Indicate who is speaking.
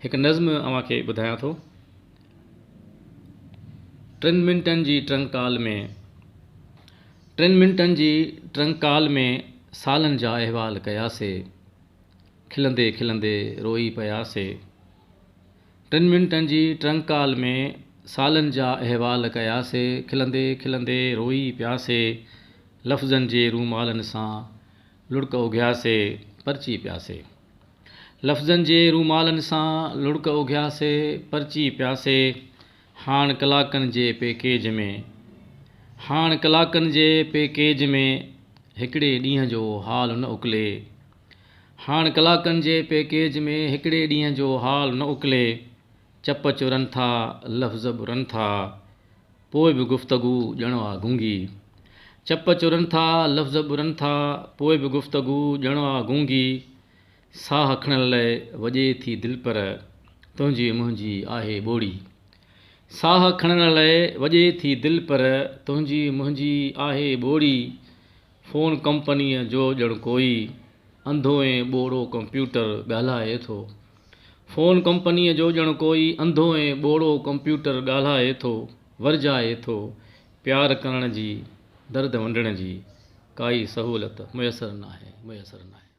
Speaker 1: एक नज़्म अव्हांखे ॿुधायां थो। 3 मिंटनि जी ट्रंकाल में सालनि जा अहवाल कयासीं, खिलंदे खिलंदे रोई पियासीं। 3 मिंटनि जी ट्रंकाल में सालनि जा अहवाल कयासीं, खिलंदे खिलंदे रोई पियासीं। लफ़्ज़नि जे रूमालनि सां लुढ़क उघियासीं, परची पियासीं। लफ़्ज़नि जे रूमालनि सां लुढ़क उघियासीं, परची पियासीं। हाण कलाकनि जे पैकेज में हिकिड़े ॾींहं जो हाल न उकले। हाण कलाकनि जे पैकेज में हिकिड़े ॾींहं जो हाल न उकले। चप चुरनि था लफ़्ज़ बुरनि था, पोइ बि गुफ़्तगू ॼणो आहे गूंगी। चप चुरनि था लफ़्ज़ बुरनि था, पोइ बि गुफ़्तगू ॼणो आहे गूंगी। साह खणण लाइ वॼे थी दिलि पर तुंहिंजी मुंहिंजी आहे ॿोड़ी। साह खणण लाइ वॼे थी दिलि पर तुंहिंजी मुंहिंजी आहे ॿोड़ी। फ़ोन कंपनीअ जो ॼण कोई अंधो ऐं ॿोड़ो कंप्यूटर ॻाल्हाए थो। फ़ोन कंपनीअ जो ॼण कोई अंधो ऐं ॿोड़ो कंप्यूटर ॻाल्हाए थो। वरजाए थो प्यार करण जी, दर्द वंडण जी काई सहूलियत मुयसरु नाहे।